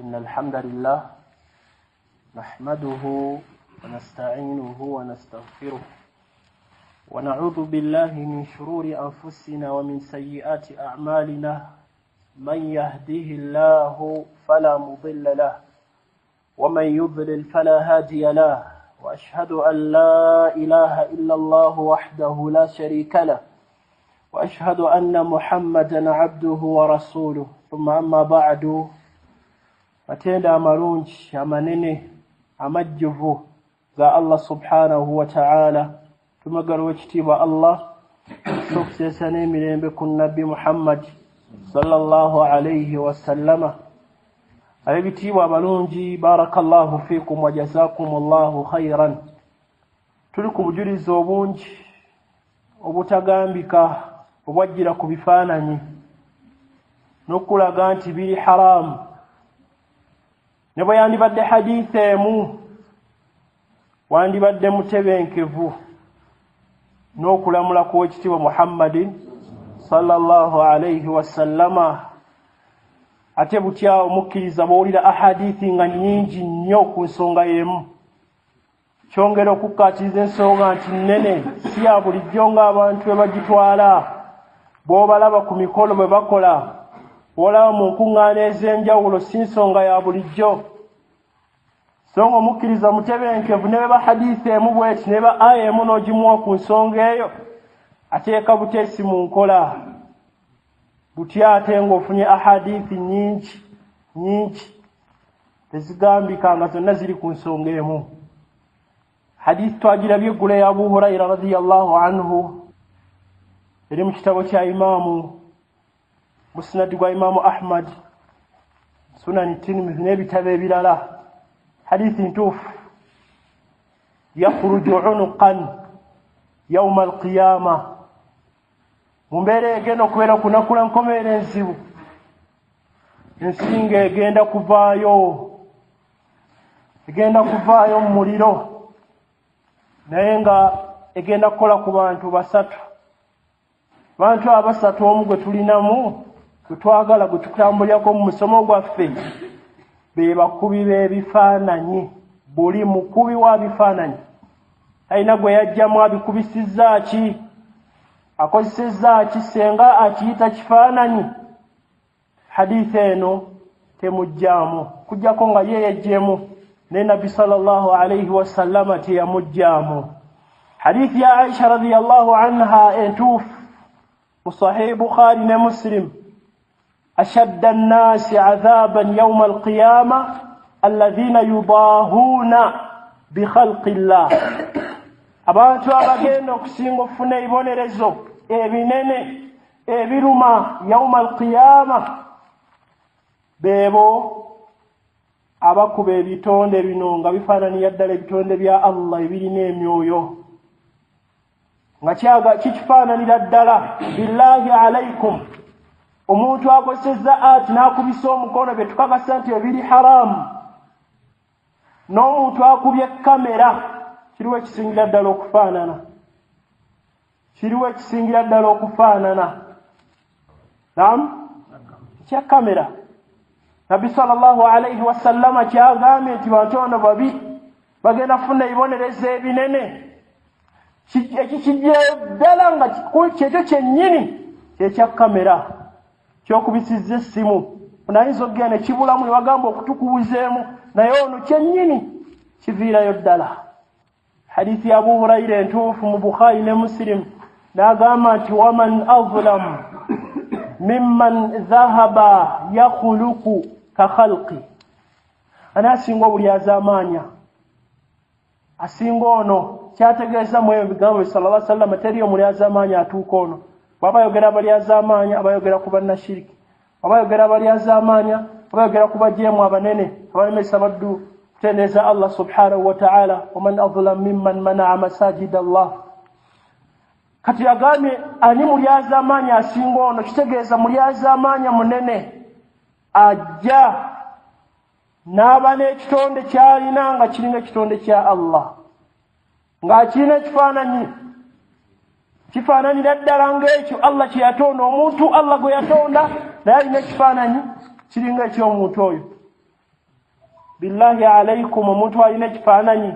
إن الحمد لله نحمده ونستعينه ونستغفره ونعوذ بالله من شرور أنفسنا ومن سيئات أعمالنا من يهده الله فلا مضل له ومن يضلل فلا هادي له وأشهد أن لا إله إلا الله وحده لا شريك له وأشهد أن محمدا عبده ورسوله ثم أما بعد matenda amalungi amanene amajjuvu ga Allah subhanahu wa ta'ala tumagaru ekitiibwa Allah sokusesa n'emirembe ku nabbi Muhammad sallallahu alayhi wa sallama ab'ekitiibwa abalungi barakallahu fiikum wa jazakumullahu khairan tuli ku bujulizi obungi obutagambika obwajjira ku bifaananyi n'okulaga nti biri haramu ne bwe yandibadde hadisi emu wandibadde mutebenkevu n'okulamula kw'ekitiibwa Muhammadin sallallahu alayhi wa sallama ate butya omukkiriza bw'owulira ahadithi nga nnyingi nnyo ku nsonga y'emu kyongera okukkaatiriza ensonga nti nnene si ya bulijjo ng'abantu bwe bagitwala bw'obalaba ku mikolo bwe bakola olaba mu nkuŋŋaana ez'enjawulo si nsonga ya bulijjo songa omukkiriza mutebenkevu ne beba hadiisi emu bweti ne ba aya emu n'ogimuwa ku nsonga eyo ateeka buteesi mu nkola butya ate ng'ofunye ahadiisi nyingi tezigambika nga zonna ziri ku nsonga emu hadiisi twagirabye eggula ya Abu Hurayra radiyallahu anhu eri mu kitabo kya imaamu musnad gwa imaamu Ahmad sunani Tirmidhi n'ebitabo ebirala hadithi ntuufu yakhruju unuqan yawma alqiyama mu mbeera egenda okubeera kunakula nkomeera enzibu ensinga egenda kuvaayo mu muliro naye nga egenda kukola ku bantu basatu bantu abasatu omu gwe tulinamu gwe twagala gwe tukutambulyako mu musomo gwaffe be bakubi b'ebifaananyi buli mukubi wa bifaananyi talina gwe yajjamu abikubisizza ki akozesezza ki senga akiyita kifaananyi hadithi eno temujjaamu kujjako nga ye yejjeemu ne nabbi sallallahu alayhi wasallama teyamujjaamu hadithi ya Aisha radiyallahu anha entuufu mu Sahih Bukhari ne Muslim أشد الناس عذابا يوم القيامة الذين يضاهون بخلق الله abantu abagenda okusinga okufuna ebibonerezo ebinene ebiruma yawma alqiyama beebo abakuba ebitonde bino nga bifaananira ddala ebitonde bya Allah ebirina emyoyo nga kikifaananira ddala billahi alaykum omuntu akozesezza ati n'akubisa omukono bye tukakasa nti ebiri haramu n'omuntu akubye kamera kiriwo ekisingira ddala okufaanana naam kya kamera nabbi sallallahu alayhi wasallama kyagambye nti bantu bano babi bagenda kufuna ebibonerezo ebinene ekikijja ddala nga kyekyo kyennyini kyekya kamera kyokubisizza essimu onayinza okugenda nekibulamu ne bagamba okutukubuzeemu naye ono kyennyini kiviirayo ddala hadithi ya Abu Hurayra entuufu mu Bukhari ne Muslim n'agamba nti waman azlamu mimman dhahaba yakhuluqu ka khalqi anaasinga obulyazaamaanya asinga ono kyategeeza mu ebyo bigambo bye sallallahu alayhi wa sallam teriyo mulyazaamaanya atuuka ono bw'abayogera abalyazaamaanya abayogera ku bannashiriki abayogera abalyazaamaanya abayogera ku bajeemu abanene abalemesa baddu kutendeeza Allah subhanahu wa ta'ala waman azlam mimman mana'a masajid Allah kati yagambye ani mulyazaamaanya asinga ono kitegeeza mulyazaamaanya munene ajja n'aba n'ekitonde ky'alina nga kirina ekitonde kya Allah ng'akirina ekifaananyi kifaananira ddala ng'ekyo Allah kye yatonda omuntu Allah gwe yatonda naye alina ekifaananyi kiringa eky'omuntu oyo billahi alaykum omuntu alina ekifaananyi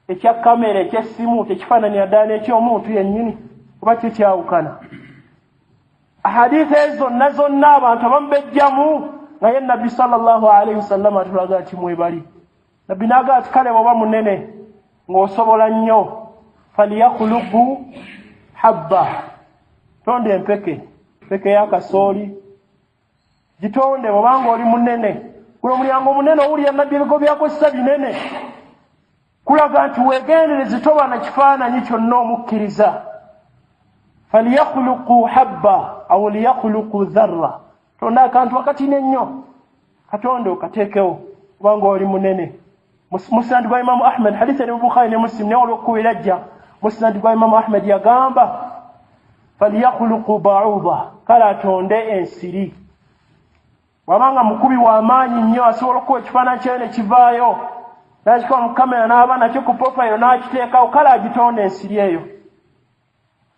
ekya kamera eky'essimu tekifaananyi addaala eky'omuntu yennyini kuba kikyawukana. Ahadiisi ezo zonna abantu abamu bejjamu naye nabbi sallallahu alayhi wasallam atulaga nti mwebali. Nabbi n'agamba ati kale bw'oba munene ng'osobola nnyo falyakhluqu habba, tonde empeke y'akasooli gitonde bw'obanga oli munene. Gwe omulyango munene owulira nabbi ebigo byakozesa binene, kulaga nti weegendereze toba na kifaananyi kyonna omukkiriza. falyakhluqu habba aw liyakhluqu dharra, tonda akantu akatine nnyo katonde okateekewo kubanga oli munene. Musnad gwa Imamu Ahmad, hadithi ya Bukhari ne Muslim naye olw'okukubira ajja musnad gwa Imamu Ahmad yagamba falyakhluqu ba'udha, kale atonde ensiri. Wabanga mukubi w'amaanyi nnyo asobola okuwa ekifaananyi kye ne kivaayo n'akikuba mu kamera n'aba nakyo ku profile n'akiteekawo, kale agitonda ensiri eyo.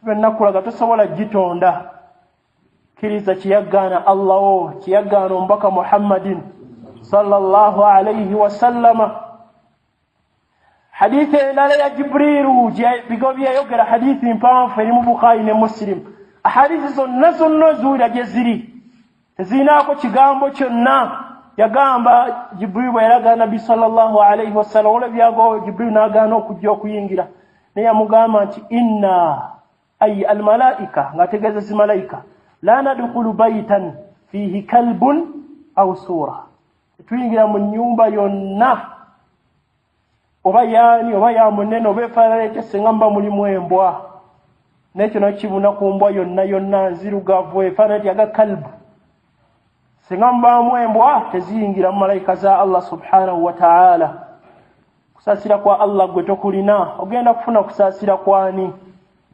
Bennakulaga tosobola gitonda. Kkiriza kiyaggaana Allah wo, kiyaggaana omubaka Muhammadin sallallahu alayhi wa sallama. Hadithi endala ya Jibriilu bigo byeyogera, hadithi mpanvu eri mu Bukhari ne Muslim. Ahadithi zonna oziwulira gye ziri tezirinaako kigambo kyonna. Yagamba Jibriilu bwe yalaga Nabbi sallallahu alayhi wa sallam, olabyago Jibriilu n'agaana okujja okuyingira, naye yamugamba nti inna ay almalaika, ng'ategeezesi malayika, la nadkhulu baytan fihi kalbun aw sura, tuyingira mu nnyumba yonna oba yaani oba ya munene oba efaanana ekyo singa muba mulimu embwa, n'ekyo nakibuna ku mbwa yonna nzirugavu efaanana etyaga kalbu. Singa mubaamu embwa teziyingira mu malayika za Allah subhanahu wa ta'ala. Kusaasira kwa Allah gwe tokulina, ogenda kufuna kusaasira kwani?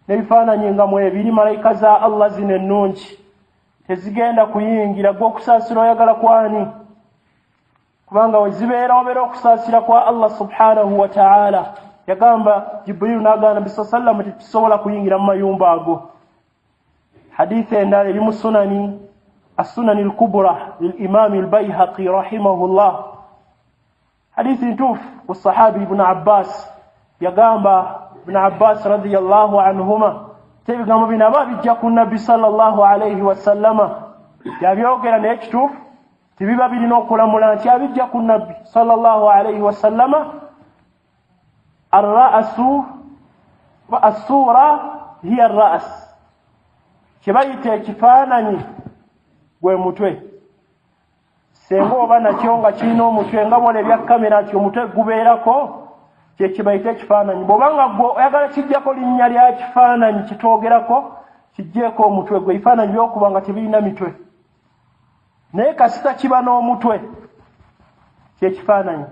N'ebifaananyi nga mwebiri malayika za Allah zino ennungi tezigenda kuyingira, gwe okusaasira oyagala kwani? Kubanga wezibeera obeera okusaasira kwa Allah subhanahu wa ta'ala. Yagamba Jibriilu n'agamba Nabbi sallallahu alayhi wa sallam tetusobola kuyingira mu mayumba ago. Hadithi endala eri mu sunani السنن الكبرى للإمام البيهقي رحمه الله. حديث نتوف والصحابي ابن عباس يقام ابن عباس رضي الله عنهما تيقام بنا باب جاكو النبي صلى الله عليه وسلم يابيوكنا نيكتوف تبيبا بلنوكو لمولانت يابي جاكو النبي صلى الله عليه وسلم الرأس والصورة هي الرأس كبايته كفانني gwe mutwe. Senga oba nakyo nga kirina omutwe nga bwona ebya kamera nti omutwe gubeerako, kye kibayita ekifaananyi. Bw'obanga gwe oyagala kijjako linnya lya kifaananyi kitoogerako, kijjeeko omutwe gwe. Ebifaananyi by'okuba nga tebirina mitwe, naye kasita kiba n'omutwe kye kifaananyi.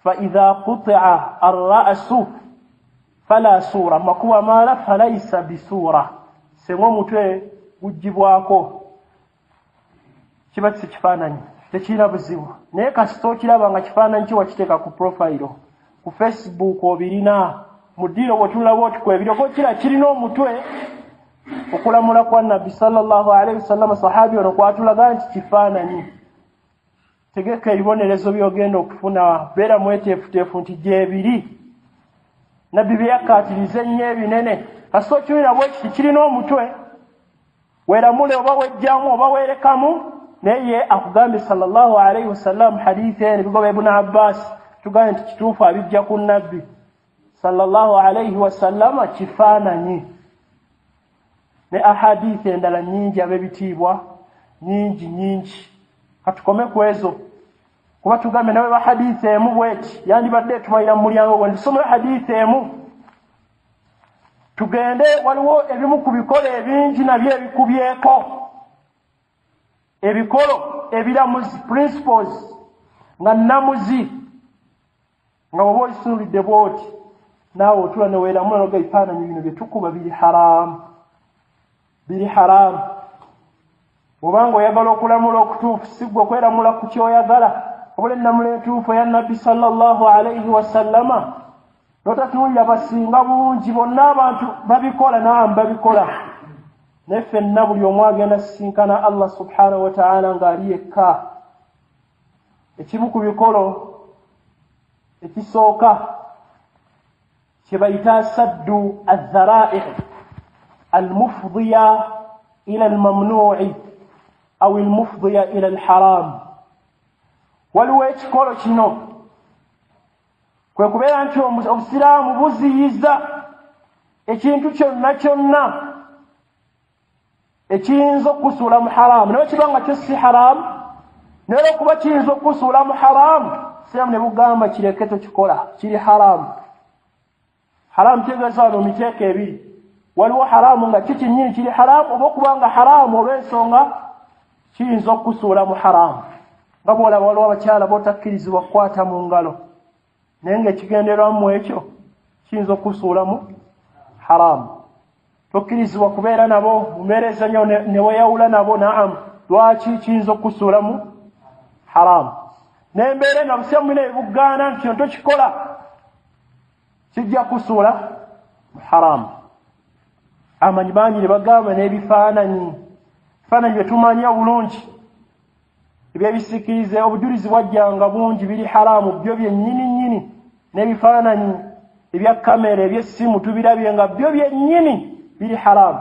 Fa idha quti'a ar-ra'su fala sura, makuba amala falaysa bisura. Senga omutwe gugibwako kiba si kifaananyi tekirina buzibu, naye kasita okiraba nga kifaananyi ki wakiteeka ku profile ku Facebook obirina mu ddiiro bw'otulaba otikwa ebiroko kirina omutwe. Okulamula kwa Nabbi sallallahu alayhi wasallam sahabi ono kwatulaga nti kifaananyi. Tegeka ebibonerezo by'ogenda okufuna, beera mweteefuteefu nti gyebiri. Nabbi bye yakkaatiriza ennyo ebinene, kasita okiwulira bwe kiti kirina omutwe, weeramule oba wejjamu oba weerekamu. Naye akugambye sallallahu alayhi wasallam hadithi ene bigoba Ibn Abbas tugambye nti kituufu abijja ku Nabbi sallallahu alayhi wasallam kifaananyi. Ne ahadithi endala nnyingi ab'ebitiibwa nnyingi. Katukome ku ezo kuba tugambye nawe ba hadithi emu bweti yandibadde tumayira mu mulyango gwe ndisomera hadithi emu tugende. Waliwo ebimu ku bikolo ebingi nabyo ebikubyeko, ebikolo ebiramuzi principles nga namuzi nga bw'oba olisuulidde bw'oti naawe otula ne weeramu noga ebifaananyi bino bye tukuba biri haraamu. Bw'obanga oyagala okulamula okutuufu si ggwe okweramula ku kyoyagala, obula ennamula entuufu eya Nabbi sallallahu alayhi wasallama n'otatuulira basinga bungi bonna abantu babikola, naamu babikola. Naye ffenna buli omu agenda sisinkana Allah subhanahu wa ta'ala ng'ali yekka. ekimu ku bikolo ekisooka kye bayita saddu adh-dhara'i' al-mufdiya ila al-mamnu'i aw al-mufdiya ila al-haram. Waliwo ekikolo kino kwe kubeera nti obusiraamu buziyiza ekintu kyonna kyonna ekiyinza okusuula mu haramu, naye kiba nga kyo si haramu, naye olw'okuba kiyinza okusuula mu haramu, siraamu ne bugamba kireke tokikola, kiri haramu. Haramu kitegeeza wano miteeko ebiri, waliwo haramu nga kyo kinnyini kiri haramu, oba okuba nga haramu olw'ensonga kiyinza okusuula mu haramu. Nga bw'olaba waliwo abakyala b'otakkirizibwa kukwata mu ngalo, naye ng'ekigenderwamu ekyo kiyinza okusuula mu haramu. Tokkirizibwa kubeera nabo mu mmeereza nnyo ne weyawula nabo, naamu, lwaki kiyinza okusuula mu haramu. N'embeera eno abusiraamu bino ebibugaana nti tokikola kijja kusuula mu haramu. Amanyi bangi ne bagamba n'ebifaananyi, ebifaananyi bye tumanyi obulungi ebyebisiikirize, obujulizi bwajjanga bungi biri haramu byo byennyini nnyini, n'ebifaananyi ebya kamera eby'essimu tubirabye nga byo byennyini biri haramu,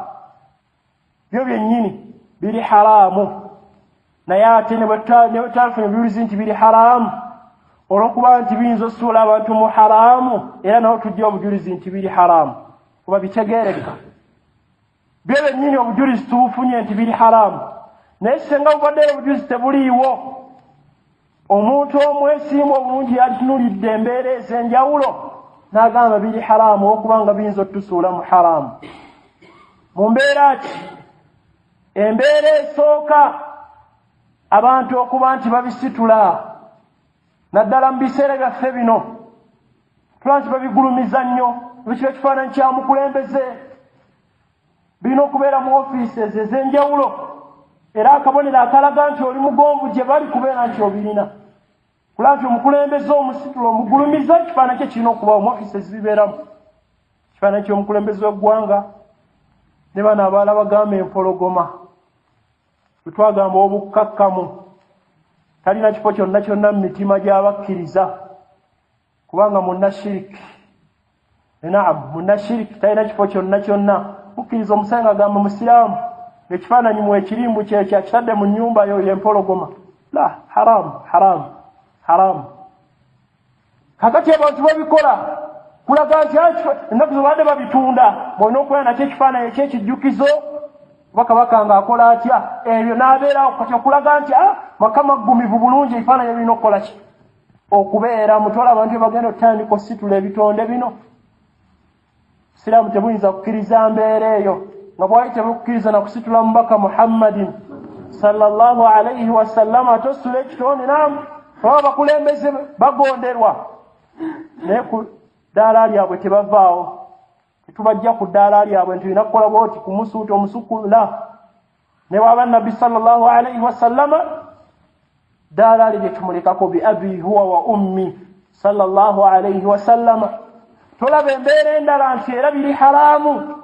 byo byennyini biri haramu. Naye ate ne bwetafuna ebijulizi nti biri haramu, olw'okuba nti biyinza osuula abantu mu haramu, era nawo tujja obujulizi nti biri haramu, kuba bitegeereka. Byo byennyini obujulizi tubufunye nti biri haramu, naye singa bubadde obujulizi tebuliiwo, omuntu omwesimbu obulungi yalitunulidde embeera ez'enjawulo n'agamba biri haramu okubanga biyinza otusuula mu haramu. Mu mbeera ki? Embeera esooka abantu okuba nti babisitula, naddala mu biseera byaffe bino tulaba nti babigulumiza nnyo, bikiba ekifaananyi kya mukulembeze, birina okubeera mu ofiises ez'enjawulo, era akabonero akalaga nti oli mugonvu gye bali kubeera nti obirina. Kulaba nti omukulembeze omusitula omugulumiza, ekifaananyi kye kirina okuba mu ofiises zibeeramu, ekifaananyi ky'omukulembeze w'eggwanga. Ne bano abalala bagamba empologoma, twagamba obukkakkamu, talina kifo kyonna kyonna mu mitima gy'abakkiriza, kubanga munnashiriki, naamu, munnashiriki talina kifo kyonna kyonna. Mukkiriza omusayi ng'agamba musiraamu ekifaananyi mu ekirimbu kyekyo akitadde mu nnyumba yo y'empologoma. La, haramu, haramu, haramu. Kakati abantu babikola kulaga nti ennaku zobadde babitunda, bw'olina okubeera nakyo ekifaananyi eky'ekijjukizo, oba kabaka ng'akola atya, ebyo n'abeerawo kati okulaga nti maka maggumivu bulungi, ebifaananyi birina okukola ki? Okubeera mutwala abantu bye bagenda otandika ositula ebitonde bino. Siraamu tebuyinza kukkiriza mbeera eyo, nga bwali tebukkiriza na kusitula mubaka Muhammadin sallallahu alayhi wa sallama tositula ekitonde. Naamu, baba bakulembeze bagonderwa, naye ku ddaala lyabwe tebavaawo. Tetubajja ku ddaala lyabwe nti olina kukola bwoti kumusuuta omusukula. Ne bwaba Nabbi sallallahu alayhi wa sallama ddaala lye tumulekako bi abi huwa wa ummi sallallahu alayhi wa sallama. Tolaba embeera endala nti era biri haramu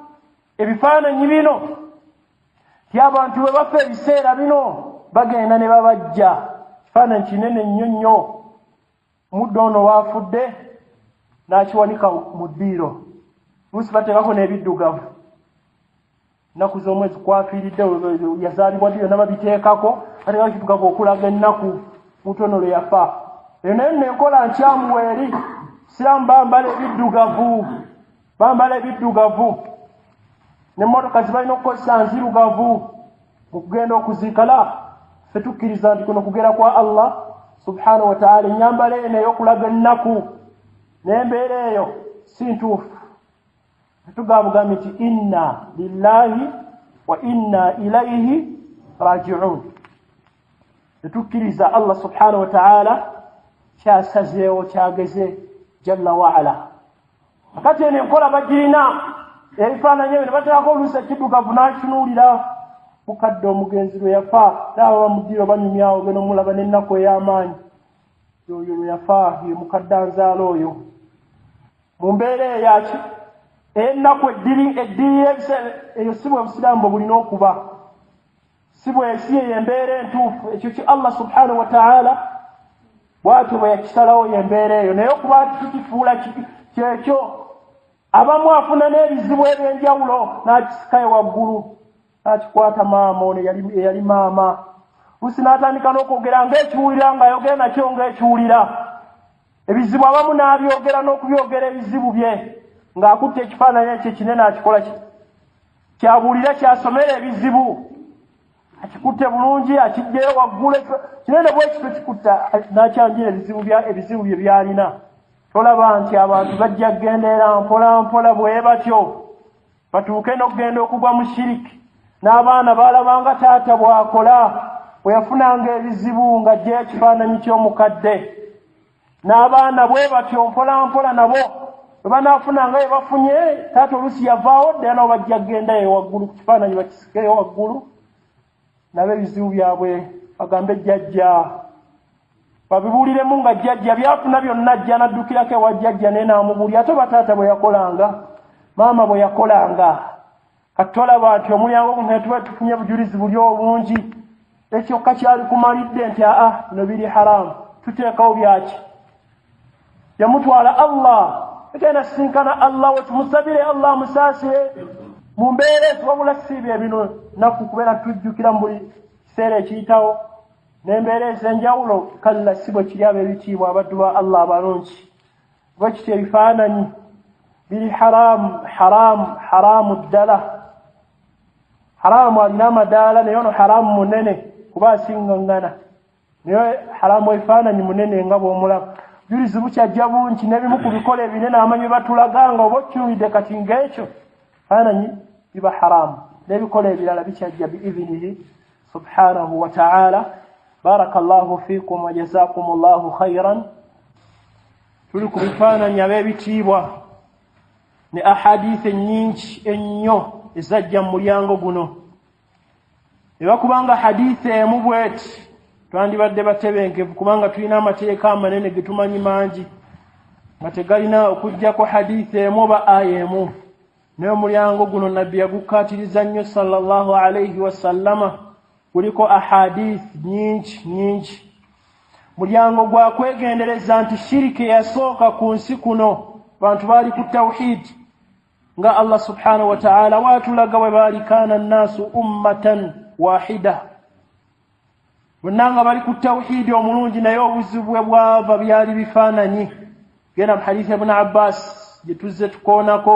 ebifaananyi bino, ti abantu bwe bafa ebiseera bino bagenda ne babajja kifaananyi kinene nnyo nnyo, muddo ono waafudde n'akiwanika mu ddiiro, luusi bateekako n'ebiddugavu, ennaku z'omwezi kwafiiridde yazaalibwa ddi yonna babiteekako, bateekako ekiddugavu okulaga ennaku mutono lwe yafa. Eyo naye nenkola nkyamu weeri. Siraamu bambala ebiddugavu, bambala ebiddugavu, n'emmotoka zibalina okukozesa nzirugavu mu kugenda okuziikala. Ffe tukkiriza nti kuno kugera kwa Allah subhanahu wa ta'ala, ennyambala eno ey'okulaga ennaku n'embeera eyo si ntuufu. Tugabugambi nti inna lillahi wa inna ilayhi raji'un. Tetukkiriza Allah subhanahu wa ta'ala kyasazeewo kyageze jalla wa ala. Akati eno enkola bagirina, ebifaananyi ebyo ne bateekako oluusi ekiddugavu n'akitunuulira mukadde omugenzi lwe yafa, naaba bamuddira banyumyawo geno mulaba n'ennaku ey'amaanyi, oyo lwe yafa ye mukadde anzaala oyo. Mu mbeera eyaki ennaku eddirira ebiseera eyo si bwe obusiraamu bulina okuba, si bwe si eyo embeera entuufu. Ekyo ki Allah subhanahu wa ta'ala bwatyo bwe yakisalawo yembeera eyo naye okuba tukifuula kyekyo abamu afuna n'ebizibu eby'enjawulo n'akisikayo waggulu n'akikwata maama ono eyali maama lusi n'atandika n'okwogera ng'ekiwulira ng'ayogera nakyo ng'ekiwulira ebizibu abamu n'abyogera n'okubyogera ebizibu bye ng'akutte ekifaananyi ekyo kinene akikola kyabuulira kyasomera ebizibu akikutte bulungi akiggyeyo waggulu kinene bwekito kikutta n'akyanjira ebizibu bye byalina tolaba nti abantu bajja kugendeera mpola mpola bwe batyo batuuke n'okugenda okugwa mu shiriki n'abaana baalabanga taata bw'akola bwe yafunanga ebizibu ng'ajjayo ekifaananyi ky'omukadde n'abaana bwe batyo mpola mpola nabo bwe banaafunanga bye bafunye taata oluusi yavaawo ddala nabo bajja kugendayo waggulu ku kifaananyi bakisikeyo waggulu nabo ebizibu byabwe bagambe jjajja babibuuliremu nga jjajja byafuna byonna ajja n'addukirako ewa jjajja naye n'amubuulira ate bataata bwe yakolanga maama bwe yakolanga kati tolaba nti omulyango guno ne tuba tufunye bujulizi buli obungi ekyokka kyali kumalidde nti bino biri haramu tuteekawo byaki yamutwala Allah egenda sinkana Allah we tumusabire Allah musaasire mu mbeera wabula siibye bino naku kubeera tujjukira mu buli kiseera ekiyitawo n'embeera ez'enjawulo kalla si bwe kiri ab'ebitiibwa abaddu ba Allah abalungi bwe kityo ebifaananyi biri haramu ddala haramu alina amadaala naye ono haramu munene kuba asingaŋŋana naye haramu ebifaananyi munene nga bw'omulaba julizi bukyajja bungi n'ebimu ku bikola ebinene amanyi batulaga nga oba okyumidde kati ng'ekyo faananyi biba haramu n'ebikola ebirala bikyajja biidhinihi subhanahu wa ta'ala barakallahu fiikum wa jazakumullahu khayran tuli ku bifaananyi ab'ebitiibwa ne ahadiisi ennyingi ennyo ezajja mu mulyango guno ne bakubanga hadiisi emu bweti twandibadde batebenkevu kubanga tulina amateeka amanene ge tumanyi mangi nga tegalina okuggyako hadiisi emu oba aya emu naye omulyango guno nabbi yagukkaatiriza nnyo sallallahu alayhi wasallama guliko ahadiisi nyingi mulyango gwa kwegendereza nti shiriki yasooka ku nsi kuno bantu baali ku tawhidi nga Allah subhanahu wa ta'ala waatulaga bwe baali kaana nnaasu ummatan wahida bonna nga bali ku tawhidi omulungi naye obuzibu bwe bwava byali bifaananyi genda mu hadiisi ibn Abbas gye tuzze tukoonako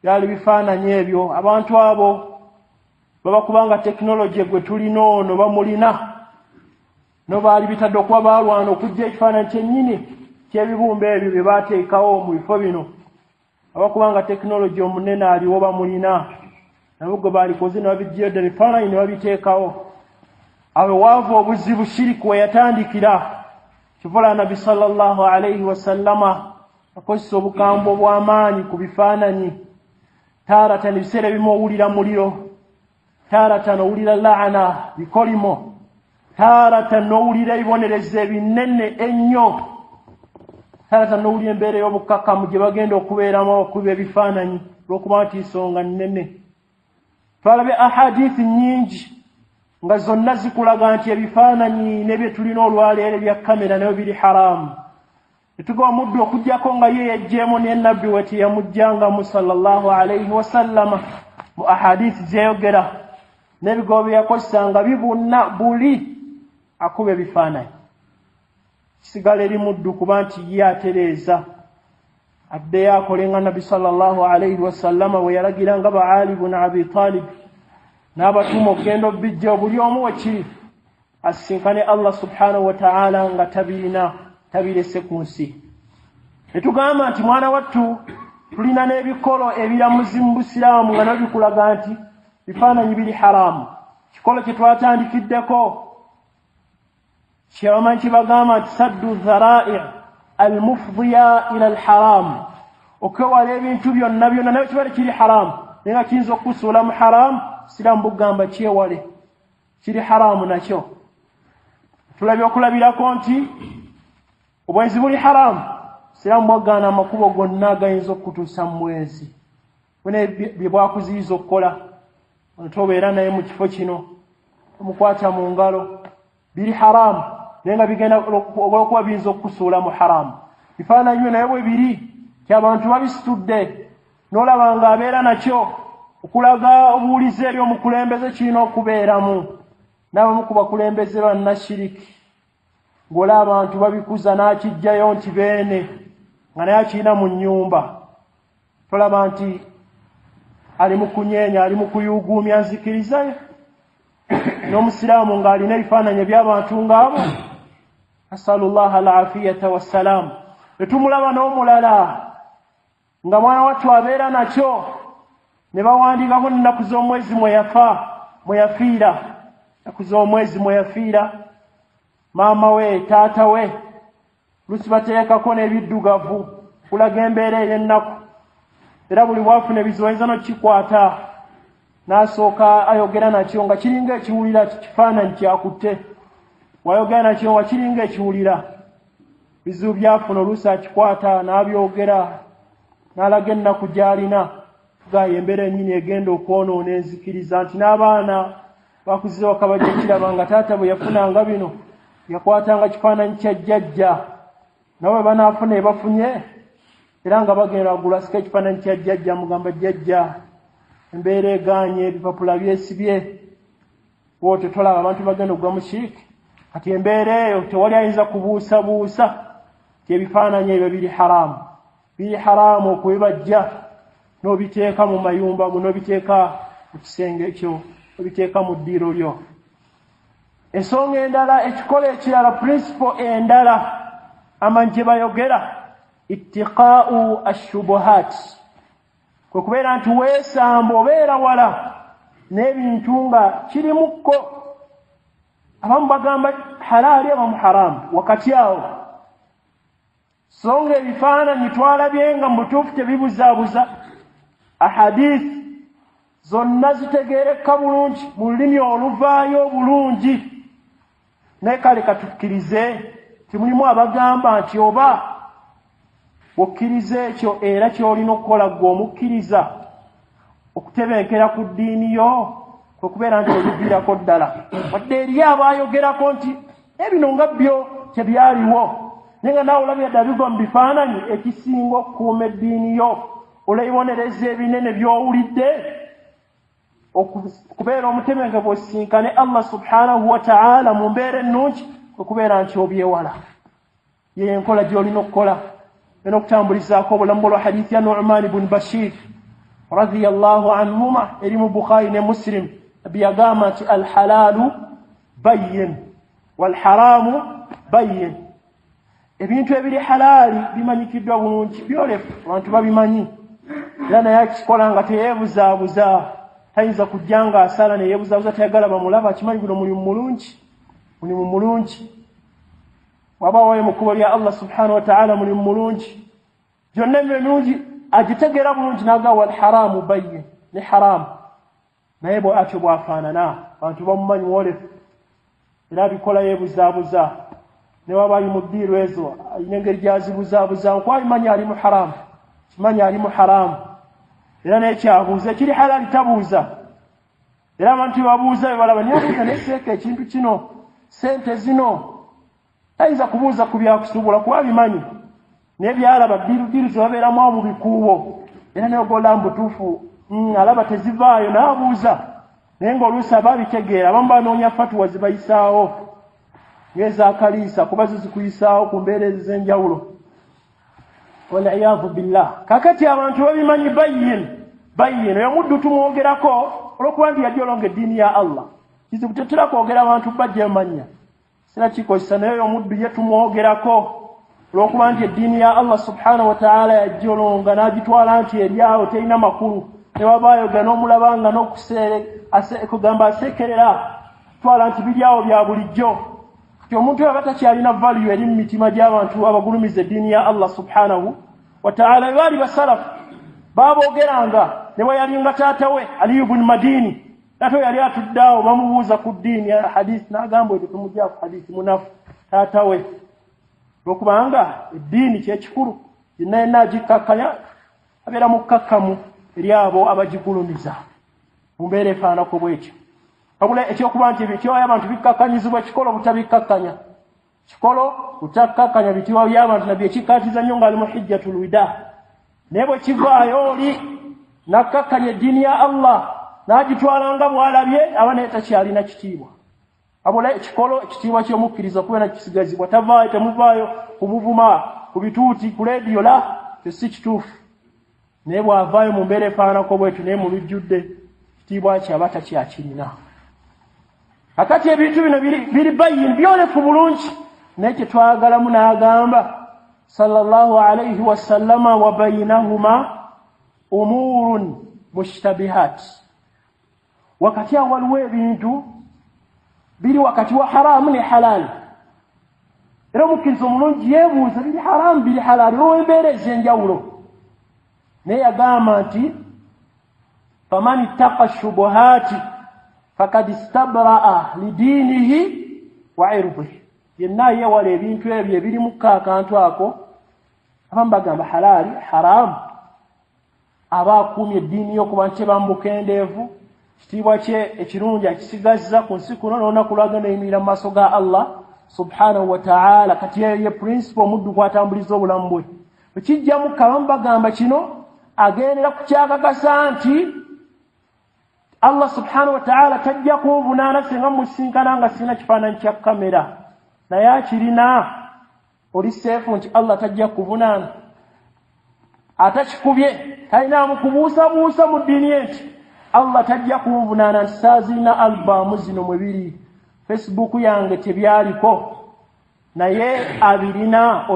byali bifaananyi ebyo abantu abo baba kubanga tekinologi gwe tulina ono bamulina no baali bitadde okuba baalwana okujja ekifaananyi kyennyini ky'ebibumba ebyo bye baateekawo mu bifo bino abakubanga tekinologi omunene aliwo bamulina nabo gwe baalikoze ne babijjayo ddala ebifaananyi ne babiteekawo awo waava obuzibu shiriku we yatandikira kivula nabbi sallallahu alayhi wasallama akozesa obukambwe obw'amaanyi ku bifaananyi taaratan ebiseera ebimu owulira muliro taaratan owulira laana bikolimo taaratan n'owulira ebibonerezo ebinene ennyo taaratan n'owulira embeera y'obukkakkamu gye bagenda okubeeramu abakubi ebifaananyi olw'okuba nti nsonga nnene twalabe ahadiisi nnyingi nga zonna zikulaga nti ebifaananyi n'ebye tulina olwaleero ebya kamera nayo biri haramu etuga omuddu okuggyako nga ye yejjeemu n'ennabbi we teyamujjangamu sallallahu alayhi wasallama mu ahadiisi zeyogera n'ebigambo bye yakozesanga bibuna buli akuba ebifaananyi kisigala eri muddu kuba nti ye atereeza addeyo akole nga nabbi sallallahu alayhi wasallama bwe yalagiranga ba Ali ibn Abi Talib n'abatuma okugenda obijja buli omu wekiri asisinkane Allah subhanahu wa ta'ala nga tabirese ku nsi netugamba nti mwana wattu tulina n'ebikolo ebiramuzi mu busiraamu nga nabikulaga nti bifaananyi biri haramu kikolo kye twatandikiddeko kyabamanyi kibagamba nti saddu dhara'i almufdiya ila alharamu okwewala ebintu byonna naye kibale kiri haramu naye nga kiyinza okukusuula mu haramu siraamu bugamba kyewale kiri haramu nakyo tulabye okulabirako nti obwenzi buli haramu siraamu bwagaana amakubo gonna agayinza okutuusa mu bwenzi bune bye bwakuziyiza okukola tobeera naye mu kifo kino omukwata mu ngalo biri haramu nenga bigenda okuba biyinza okukusuula mu haramu. Bifaananyi naye bwe biri ky'abantu babisitudde n'olaba ng'abeera nakyo okulaga obuwulize eri omukulembeze kirina okubeeramu. N'abamu ku bakulembeze bannashiriki ng'olaba abantu babikuza n'akijjayo nti beene nga naye akirina mu nnyumba, tolaba nti ali mu kunyeenya, ali mu kuyuuguumya nzikirizayo. N'omusiraamu ng'alina ebifaananyi by'abantu ng'abo, asalullaha alafiyata wassalaamu. Netumulaba n'omulala nga mwana wattu abeera nakyo ne bawandiikako n'ennaku z'omwezi mwe yafiira, ennaku z'omwezi mwe yafiira, maama we, taata we, lusi bateekako n'ebiddugavu kulaga embeera ey'ennaku. Era buli bwafuna ebizibu ayinza n'okikwata n'asooka ayogera nakyo nga kiringa ekiwulira kifaananyi kyakutte, wayogera nakyo nga kiringa ekiwulira. Bizibu byafuna oluusi akikwata n'abyogera n'alaga ennaku gy'alina gaye embeera ennyini egenda okwonoona enzikiriza, nti n'abaana bakuzize wakabajja kiraba nga taata bwe yafunanga bino yakwatanga kifaananyi kya jjajja, nabo banaafuna ebafunye era nga bagenda agula sika ekifaananyi kya jjajja, mugamba jjajja embeera egaanye, ebipapula byesibye, bw'otyo tolaba abantu bagenda okugwa mu shiriki. Kati embeera eyo tewali ayinza kubuusabuusa ti ebifaananyi ebyo biri haramu. Biri haramu okubibajja n'obiteeka mu mayumba, n'obiteeka mu kisenge ekyo, obiteeka mu ddiiro lyo. Ensonga endala, ekikola ekirala, principle endala amanyi gye bayogera, ittiqaa'u ashubuhat, kwe kubeera nti weesamba obeera wala n'ebintu nga kirimukko. Abamu bagamba halaali, abamu haramu, wakati awo. So nga ebifaananyi twalabye nga mu butuufu tebibuzaabuza. Ahadisi zonna zitegeereka bulungi mu lulimi oluvaayo obulungi. Naye kale katukkirize timulimu abagamba nti oba okkiriza ekyo era ky'olina okukola gwe omukkiriza okutebenkera ku ddiini yo, kwe kubeera nti obiviirako ddala. Wadde eri abaayogerako nti ebino nga byo tebyaliwo, naye nga naawe olabye ddala bigwa mu bifaananyi, ekisinga okukuuma eddiini yo oleyibonereza ebinene by'owulidde, okubeera omutebenkevu osisinkane Allah subhanahu wa ta'ala mu mbeera ennungi, okubeera nti obyewala. Ye enkola gy'olina okukola n'okutambulizaako obulamu olwa hadiisi ya Nu'man ibn Bashir radiyallahu anhuma eri mu Bukhari ne Muslim, byagamba nti alhalaalu bayyin walharamu bayyin. Ebintu ebiri halaali bimanyikiddwa bulungi, byolefu, abantu babimanyi. Era naye akikola nga teyeebuzaabuza, tayinza kujja nga asala neyeebuzaabuza, tayagala bamulaba, akimanyi guno mulimu mulungi. Waba wayo mu kkubo lya Allah subhanahu wa ta'ala mulimu mulungi. Gyonna emilungi agitegeera bulungi n'agamba walharamu bayyin, ne haramu. Naye atyo bw'afaanana, abantu bamumanyi wolefu, era abikola yeebuzaabuza. Ne waba mu ddiiro ezo alina engeri gy'azibuzaabuza, nkwabimanyi ali mu haramu, kimanyi ali mu haramu. Era naye kyabuuza, ekiri halaali tabuuza. Era abantu babuuza bebalaba, naye abuuza neseeka ekintu kino, sente zino, tayinza kubuuza ku byakusuubula kuba bimanyi. Naye byalaba ddiiru zebabeeramu mu bikuubo, era naye ogola mu butuufu alaba tezivaayo n'abuuza. Naye ng'oluusi aba abitegeera, abamu banoonya fatuwa zibayisaawo ng'ezakaliisa, kuba zizikuyisaawo ku mbeera ez'enjawulo. Wal'iyaazu billah. Kakati abantu babimanyi bayyin, oyo muddu tumwogerako olw'okuba nti yajja olonga eddiini ya Allah. Kizibu tetera kwogera abantu bajja emanya, sina kikozesa, naye oyo omuddu ye tumwogerako olw'okuba nti eddiini ya Allah subhanahu wa ta'ala yajja olonga n'agitwala nti eryawo terina makulu. Ne waba ayogera n'omulabanga kugamba asekerera, twala nti biryawo bya bulijjo. Kati omuntu oyo aba takyalina value eri mu mitima gy'abantu abagulumiza eddiini ya Allah subhanahu wa ta'ala. Baali basalafu baabogeranga, ne bwe yalinga taata we Ali ibn Madini, taata we yali atuddeawo bamubuuza ku ddiini ya hadisi, n'agamba ebyo tumugya ku hadisi munafu taata we, olw'okubanga eddiini kyekikulu, yenna yenna agikkakkanya abeera mukkakkamu eri abo abagigulumiza mu mbeera efaanako bwekyo. Wabula ekyokuba nti ekyoyo abantu bikkakkanyizibwa ekikola obutabikkakkanya, kikolo kutakakanya bitiwa by'abantu nabye kikatiza nnyo ng'ali mu hijjatul wida naye bwe kivaayo oli nakkakanya eddiini ya Allah n'agitwala nga bw'alabye aba naye takyalina kitiibwa abula ekikolo ekitiibwa ky'omukkiriza kubeera kisigazibwa tavaayo temuvaayo kubuvuma ku bituuti ku leediyo la si kituufu naye bw'avaayo mu mbeera efaanako bwetu naye mu lujjudde kitiibwa kye aba takyakirina kakati ebintu bino biri bayini byolefu bulungi naye kyetwagalamu n'agamba sallallahu alayhi wasallama wa bainahuma umurun mushtabihat wakati awo waliwo ebintu biri wakati wa haramu ne halali era omukkiriza omulungi yeebuuza biri haramu biri halali olw'embeera ez'enjawulo naye yagamba nti faman ittaqa shubuhaati fakad istabraa lidiinihi wa irdihi yenna yeewala ebintu ebyo ebirimu akantu ako abamu bagamba halaali haramu aba akuumye eddiini y'okuba nti bambuka endeevu kitiibwa kye ekirungi akisigazza ku nsi kuno n'olunaku lwagenda yimirira mu maaso ga Allah subhanahu wa ta'ala kati ye principle omuddu kwatambuliza obulamu bwe bwe kijjamu abamu bagamba kino agendera ku kyakakasa nti Allah subhanahu wa ta'ala tajja kunvunaana singa musinkana nga sirina kifaananyi kya kamera naye akirina oli seefu nti Allah tajja kuvunaana atakikubye talinaamu kubuusabuusa mu ddiini ye nti Allah tajja kunvunaana nti saazirina albamu zino mwe biri Facebook yange tebyaliko naye abirina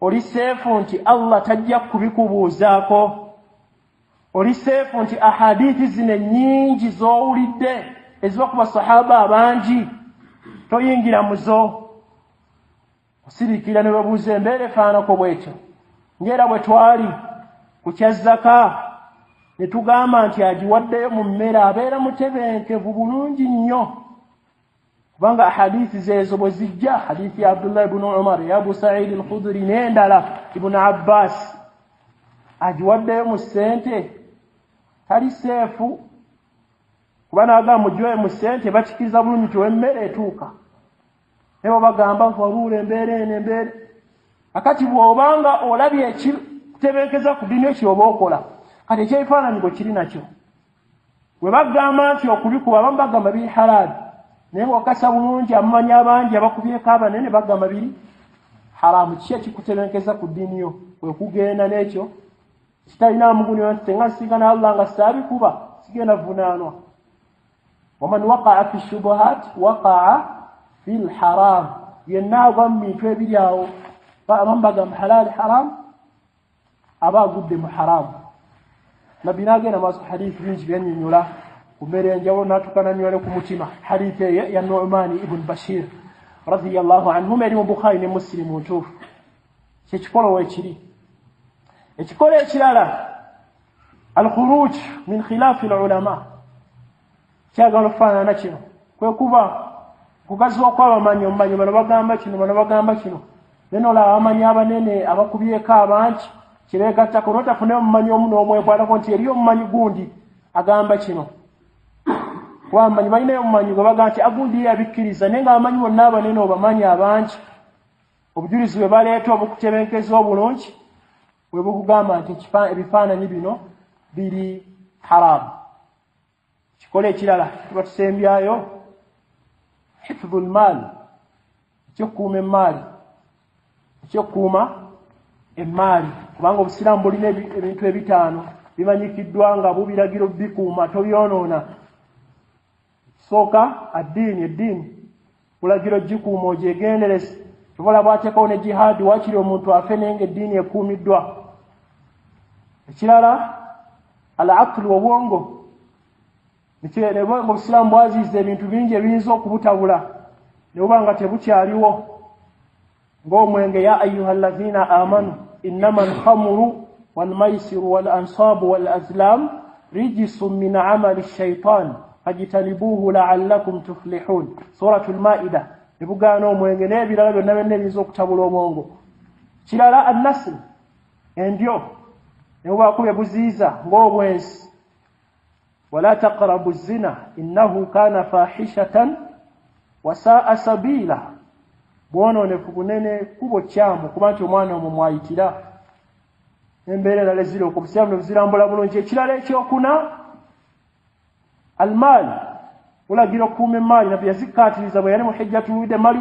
oli seefu nti Allah tajja kubikubuuzaako oli seefu nti ahadithi zino nyingi z'owulidde eziba ku basahaba abangi toyingira muzo osirikira ne babuuza embeera efaanako bwetyo ng'era bwe twali ku kyazzaka ne tugamba nti agiwaddeyo mu mmere abeera mutebenkevu bulungi nnyo kubanga ahadithi zeezo bwe zijja hadithi ya Abdullah ibn Umar ya Abu Sa'id al-Khudri n'endala Ibn Abbas agiwaddeyo mu ssente tali seefu kuba n'agamba mugiwe mu ssente bakikiriza bulungi nti w'emmere etuuka naye bagamba nti waluula embeera eno embeera akati bw'obanga olabye ekitebenkeza ku ddiini ekyo oba okola kati ekyebifaananyi bwe kiri nakyo bwe bagamba nti okubikuba abamu bagamba biri halaali naye bw'okasa bulungi amumanyi abangi abakubyeko abanene bagamba biri haramu ki ekikutebenkeza ku ddiini yo bwe kugenda n'ekyo kitalina mugunira nti tenga nsinkana Allah nga saabikuba sigenda vunaanwa waman waqa'a fi shubuhat waqa'a fi lharam yenna agwa mu bintu ebiri awo abamu bagamba halaali haramu aba agudde mu haramu nabbi n'agenda maaso hadithi bingi byannyonnyola ku mbeera enjawulo n'atukananyola ne ku mutima hadithi ya Nu'man ibn Bashir radiyallahu anhum eri mu Bukhari ne Muslim ntuufu kyekikolo weekiri ekikolo ekirala al-khuruj min khilaafi al-ulama kyagala okufaanana kino kwe kuba kugaziwa kw'abamanyi omumanyi bano bagamba kino bano bagamba kino naye n'olaba abamanyi abanene abakubyeko abangi kireegattako n'otafune omumanyi omu n'omwekwatako nti eriyo omumanyi gundi agamba kino kuba abamanyi balinayo omumanyi gwe bagamba nti agundi ye abikkiriza naye ng'abamanyi bonna abanene obamanyi abangi obujulizi bwe baleeta obukutebenkeza obulungi bwe bukugamba nti ebifaananyi bino biri haramu kikola ekirala tuba tusembyayo hifdhu lmaali ekyokukuuma emmaali ekyokukuuma emmaali kubanga obusiraamu bulina ebintu ebitaano bimanyikiddwa nga bubiragiro bikuuma tobyonoona sooka eddiini bulagiro gikuuma ogyegenderese tobola bwateekawo ne jihaadi waakiri omuntu afe naye nga eddiini ekuumiddwa ekirala al-aqlu obwongo obusiraamu bwaziiza ebintu bingi ebiyinza okubutabula ne buba nga tebukyaliwo ng'omwenge ya ayuha allazina amanu innama alkhamru walmaisiru walansabu walazlam rijisun min amali shaitan fajtanibuhu la'allakum tuflihun suratu lmaida ne bugaana omwenge n'ebirala byonna byonna ebiyinza okutabula omwongo kirala annasl endyo ne bubaako bye buziiza ng'obwensi wala taqrabu zina innahu kana fahishatan wasaa sabila bwononefu bunene kubo kyamu kuba nti omwana omwo mwayitira embeera endala eziri okwo obusiraamu ne buzirambula bulungi. Ekirala ekyokuna almaali ulagira okukuuma emaali nabbi yazikkaatiriza bwe yali mu hijjatul wida. Emaali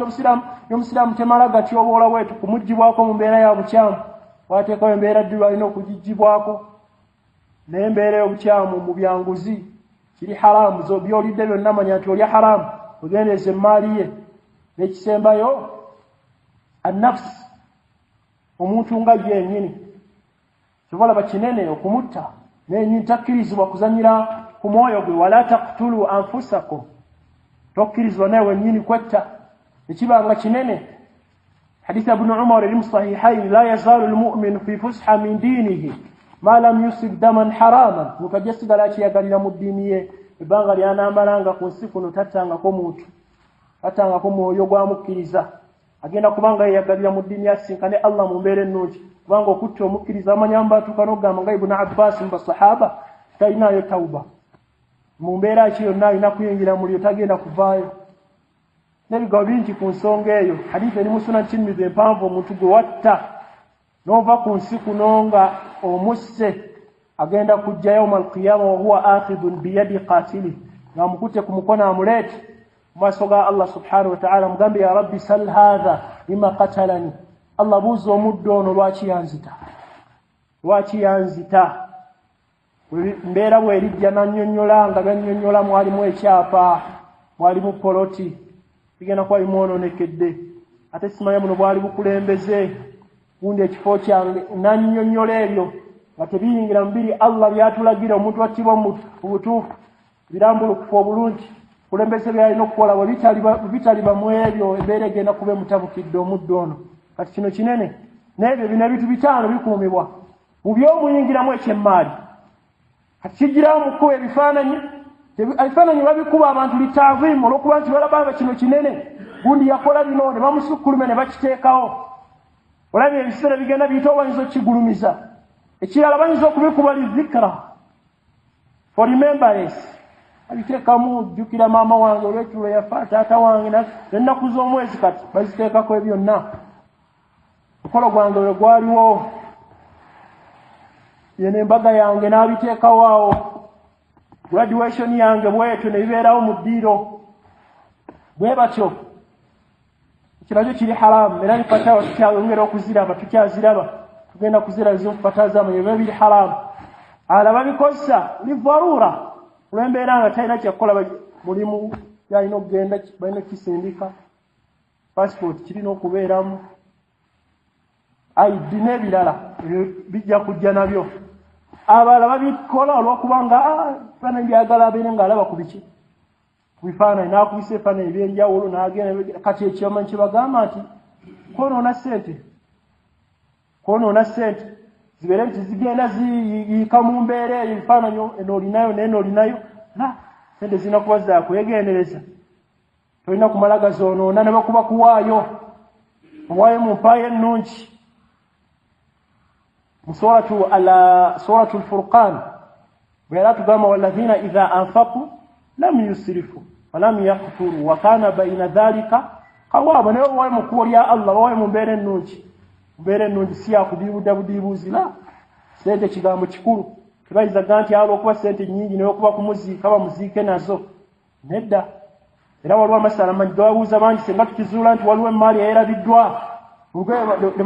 y'omusiraamu temala gatyoboola bwetu kumuggyibwako mu mbeera ya bukyamu wateekawo embeera ddulu alina okugiggyibwako naye embeera y'obukyamu mu byanguzi kiri haramu. Zo byolidde byonna manya nti olya haramu ogendeeza emaali ye. N'ekisembayo annafsi omuntu nga yennyini kibola bakinene okumutta n'ennyini takkirizibwa kuzanyira ku mwoyo gwe. Wala taqtulu anfusakum tokkirizibwa naye wennyini kwetta ekibanga kinene. Hadith ibn Umar eri mu sahihayn la yazalu almu'minu fi fusha min dinihi ma lam yusib daman haraman mukajja sigala akiyagalira mu ddiini ye ebbanga lyanamalanga ku nsi kuno tattangako muntu atangako mwoyo gwamukkiriza agenda kubanga yeyagalira mu ddiini yasinkane Allah mu mbeera ennungi kubanga okutta omukkiriza amanyamba atuuka n'ogamba nga Ibn Abbas mu basahaba talinayo tawuba mu mbeera ki yonna alina kuyingira mulyo tagenda kuvaayo. N'ebigambo bingi ku nsonga eyo. Hadithi eri mu Sunan Tirmidhi empanvu omuntu gwe watta n'ova ku nsi kuno nga omusse agenda kujja yawma alqiyama wa huwa akhidun biyadi qatili ng'amukutte ku mukono amuleete mu maaso ga Allah subhanahu wa ta'ala mugambe ya rabbi sal hadha lima qatalani. Allah buuza omuddo ono lwaki yanzita mbeera bwerijja nannyonnyola nga bannyonnyola mwalimu ekyapa mwalimu poloti bigenda kuba bimwononekedde ate simanya muno bwali bukulembeze gundi ekifo kyange nannyonnyola ebyo nga tebiyingira mubiri Allah byatulagira omuntu attibwa mu butuufu birambulukufu obulungi kulembeze byalina okukola bwe bitaliba mu ebyo embeera egenda kuba emutabukidde omuddo ono. Kati kino kinene n'ebyo bino ebintu bitaano bikuumibwa mu by'omuyingiramu ekyemmaali. Kati kijirawo mu kkuba ebifaananyi babikuba abantu litaaviimu olw'okuba nti balaba kino kinene gundi yakola bino ne bamusukkulume ne bakiteekawo. Olabye ebiseera bigenda biyita bayinza okukigulumiza. Ekirala bayinza okubikuba lizikra for remembrance abiteekamu jjukira maama wange olw'ekitulo yafa taata wange n'ennaku z'omwezi kati baziteekako ebyonna. Mukolo gwange we gwaliwo yene embaga yange n'abiteekawo awo graduation yange bwetyo ne bibeerawo mu ddiiro bwe batyo. Ekiragyo kiri haramu era nifatawa tukyayongera okuziraba tukyaziraba tugenda kuzira zifatazamu ebyo biri haramu. Alaba bikozesa livarura olw'embeera nga talina kyakukola mulimu yalina okugenda balina okukisindika passport kirina okubeeramu ID n'ebirala bijja kujja nabyo. Abalala babikola olw'okuba nga bifaananyi byagala abeere ng'alaba ku biki bifaananyi n'akubisa ebifaananyi ebyenjawulo n'agenda. Kati ekyomanyi kyebagamba nti kwonoona ssente zibeere nti zigenda ziyiika mu mbeera eyo ebifaananyi enoolinayo n'enoolinayo ssente zirina kuba zakwegendereza tolina kumala gazoonoona ne bakuba kuwaayo owaayo mu mpaayo ennungi. سورة الفرقان بيرات قام والذين إذا أنفقوا لم يسرفوا ولم يقتروا وكان بين ذلك قواما. نيو مكور يا الله وي مبere nnungi si yakudibudabudibuzi la sente kigambo kikulu kibayiza ganti alo okuba sente nyingi naye okuba kumuziika bamuziike nazo nedda. Era waliwo amasala mangi gawabuuza bangi senga tukizuula nti waliwo emaali eyerabiddwa ne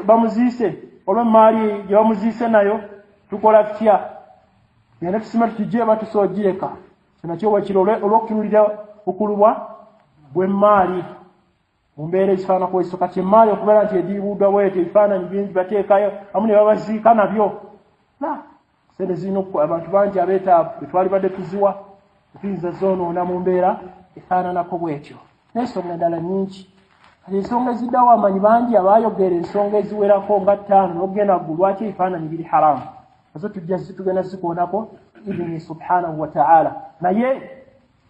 bamuziise olw'emaali gye bamuziise nayo tukola tutya genda tusima tutijje batusoogyeka kinakyo bwekiro olw'okutunulira bukulubwa bw'emaali mu mbeera ezifaanana kweiso. Kati emaali okubeera nti ediibuddwa bwetyo ebifaananyi bingi bateekayo amu ne babaziika nabyo sente zirina abantu bangi abeetaavu betwali badde tuziwa tuyinza zoonoona mu mbeera efaananako bwetyo n'ensonga endala nyingi. Kati ensonga eziddawo amanyi bangi abaayogera ensonga eziwerako nga 5 n'okugenda ggulu lwaki ebifaananyi biri haramu nazo tugenda zikoonako idini subhanahu wa ta'ala. Naye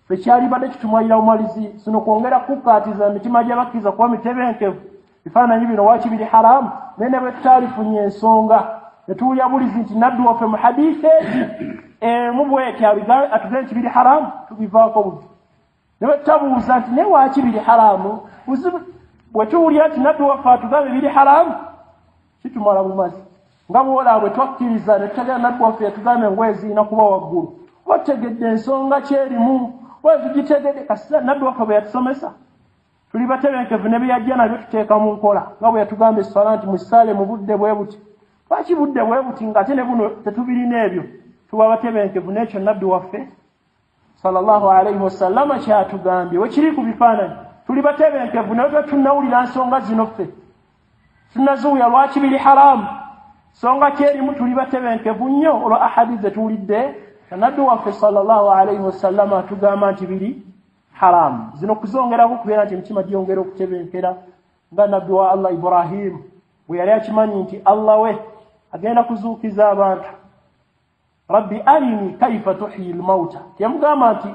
fekyali badde kitumwalira omwalizi sino kwongera kukkaatiza emitima gy'abakkiriza kuba mitebenkevu bifaananyi bino waaki biri haramu. Naye ne bwe tutaalifunye ensonga ne tuwulira bulizi nti naddu waffe mu hadiisi emu bweti atugenda nti biri haramu tubivaako buti ne batabuuza nti naye waaki biri haramu bwe tuwulira nti nabbi waffe atugambe biri haramu kitumala bumazi nga bwolaba bwe twakkiriza ne tutagera nabbi waffe yatugambe engoye zirina kuba waggulu otegedde ensonga kyerimu oyo tugitegedde kasita nabbi waffe bwe yatusomesa tuli batebenkevu ne byeyajja nabyo tuteeka mu nkola nga bwe yatugamba esswala nti musaale mu budde bwe buti lwaki budde bwe buti ng'ate ne buno tetubirina ebyo tuba batebenkevu n'ekyo nabbi waffe sallallahu alayhi wasallama kyatugambye wekiri ku bifaananyi tuli batebenkevu naye tetunnawulira nsonga zino ffe tunnazuuya lwaki biri haramu songa kyerimu tuli batebenkevu nnyo olwo ahadi ze tuwulidde nabbi waffe sallallahu alayhi wasallama atugamba nti biri haramu zino kuzongerako kubeera nti emitima gyongera okutebenkera nga nabbi wa allah ibrahimu bwe yali akimanyi nti allah we agenda kuzuukiza abantu rabbi arini kaifa tuhyi lmauta yamugamba nti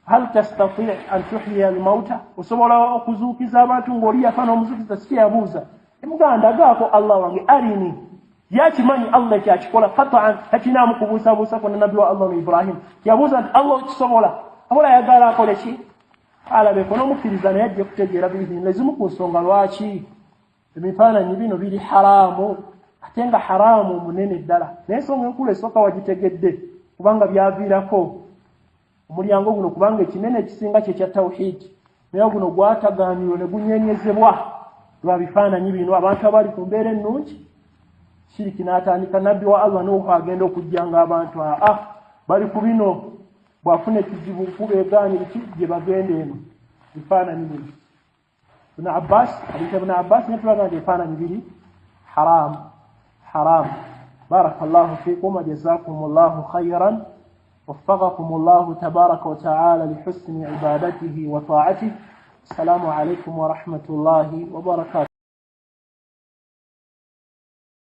hal tastati an tuhyiya lmauta osobola okuzuukiza abantu ng'oli yafa n'omuzuukiza si yabuuza yamugamba ndagaako allah wange arini yakimanyi allah kyakikola kataan takinaamu kubuusabuusa kona nabbi wa allah ibrahimu yabuuza nti allah okisobola abola ayagala akole ki alabeko n'omukkiriza naye ajja kutegeera biizini ezimu ku nsonga lwaki ebifaananyi bino biri haramu ate nga haramu munene ddala naye ensonga enkulu esooka wagitegedde kubanga byaviirako omulyango guno kubanga ekinene ekisinga kye kya tawhidi naye guno gwatagaanirwa ne gunyeenyezebwa lwa bifaananyi bino abantu abali ku mbeera ennungi shiriki n'atandika nabbi wa allah nuuhu agenda okujjanga abantu bali ku bino bw'afuna ekizibu kubeegaanyi gye bagenda eno bifaananyi bino ibn abbas hadith ibn abbas ne tulaga nti ebifaananyi biri haramu بارك الله فيكم وجزاكم الله خيرا وفقكم الله تبارك وتعالى لحسن عبادته وطاعته السلام عليكم ورحمة الله وبركاته